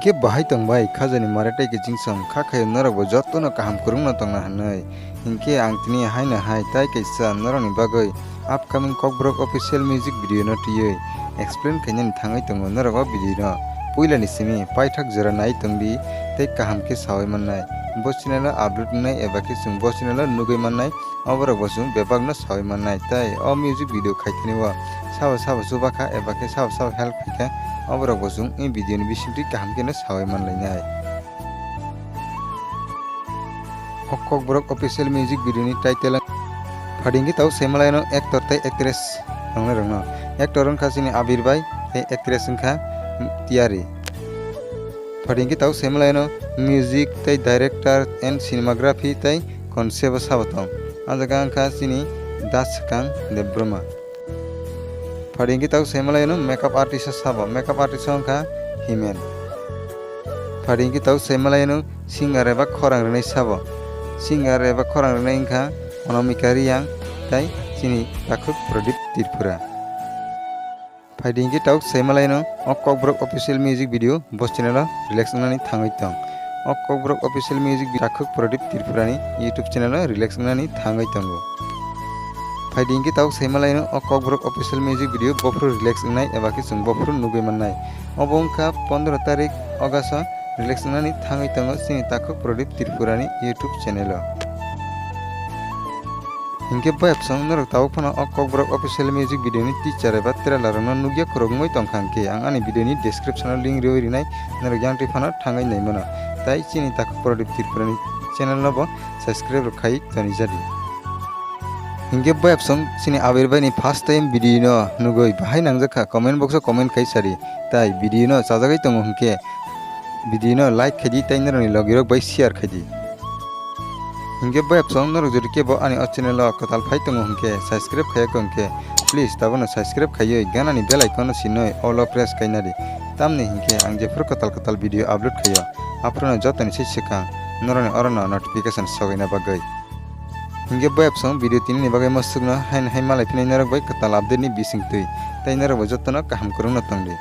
हिंके बाहाय तंबाय खाजानि माराटाय के जिंसम खाखाय नरगबो जत्तनो kaham kurungno tongna hanai हिंके आं तिनि हायना हाय ताइ कैसा नरनि बागै अपकमिंग ककब्रक ऑफिशियल म्यूजिक वीडियो न तुयै एक्सप्लेन खायनानि थाङै तंगो नरगो वीडियो न पुइलानि सिमी पाइथाक जरा नाय तंगबि तै kaham के सावै माननाय बसिनाला अपलोड नाय एबा के जों बसिनाला नुगै माननाय अबरक बसुं बेबागनो सावै माननाय ताइ अ म्यूजिक वीडियो खायथनिवा साव साव सुबाखा एबा के साव साव हेल्प खायखा अबरक बसुं ए वीडियो नि बिसिंथि kaham के न सावै मानलायनाय ककब्रक ऑफिशियल म्यूजिक वीडियो नि टाइटल फाडिंगी ताव सेमलायनो एक्टर तै एक्ट्रेस रंगना एक्टर खासिनि आबिर भाई तै एक्ट्रेस खा तियारी फाडिंगी ताव सेमलायनो म्यूजिक तै डायरेक्टर एंड सिनेमाग्राफी तै कॉन्सेप्ट साबतम आजगा खासिनि दासकां देब्रमा फाडिंगी ताव सेमलायनो मेकअप आर्टिस्ट साबो मेकअप आर्टिस्ट खा हिमेन फाडिंगी ताव सेमलायनो सिंगार एबा खरां रनै साबो सिंगार एबा खरां रनै खा अनामिका रियां तै सिनि ताखुक प्रदीप तिरपुरा फाइडिंगी ताव सेमलायनो ककब्रक ऑफिशियल म्यूजिक वीडियो बसचिनाला रिलैक्स नानि थाङै तं ककब्रक ऑफिशियल म्यूजिक ताखुक प्रदीप तिरपुरानि यूट्यूब चैनल रिलैक्स नानि थाङै तंगो फाइडिंगी ताव सेमलायनो ककब्रक ऑफिशियल म्यूजिक वीडियो बफ्रु रिलैक्स नाय एबा के जों बफ्रु नुगै माननाय अबंका 15 तारिख अगस्त रिलैक्स नानि थाङै तंगो सिनि ताखुक प्रदीप तिरपुरानि यूट्यूब चैनल हिंके बायपसं नरक ताव फना ककब्रक ऑफिशियल म्यूजिक वीडियो नि टीचर एबा ट्रेलर न नुगिया खरगमै तंखांके आं आनि वीडियो नि डिस्क्रिप्शन लिंक रिनाय नरक यांगति फना थाङै नाय मोना ताइ सिनि ताखुक प्रदीप तिरपुरानि चैनल नबो सब्सक्राइब खाइ तनि जादि हिंके बायपसं सिनि आबिर भाई नि फर्स्ट टाइम वीडियो न नुगै बाहाय नांजाखा कमेंट बॉक्स कमेंट खाइ सारि ताइ वीडियो न साजागै तंगो हिंके वीडियो न लाइक खाइदि ताइ नरनि लगिरक बाय शेयर खाइदि हिंके बायपसं नरक जदि केबो आनि चैनल कताल फाइ तंगो हिंके सब्सक्राइब खायाखो हिंके प्लीज ताबनो सब्सक्राइब खायै गानानि बेल आइकन सिनै ऑल प्रेस खाइनादि तामनि हिंके आं जेफोर कताल वीडियो अपलोड खायो आफोरनो जतनि सिखा नरनि अरनो नोटिफिकेशन सगैना बागै हिंके बायपसं वीडियो तिनि बागै मसुगनो हाय हाय मालाय फिनाय नरक बाय कताल अपडेट नि बिसिंतै ताइ नरक जतनो kaham kurungno tongdi।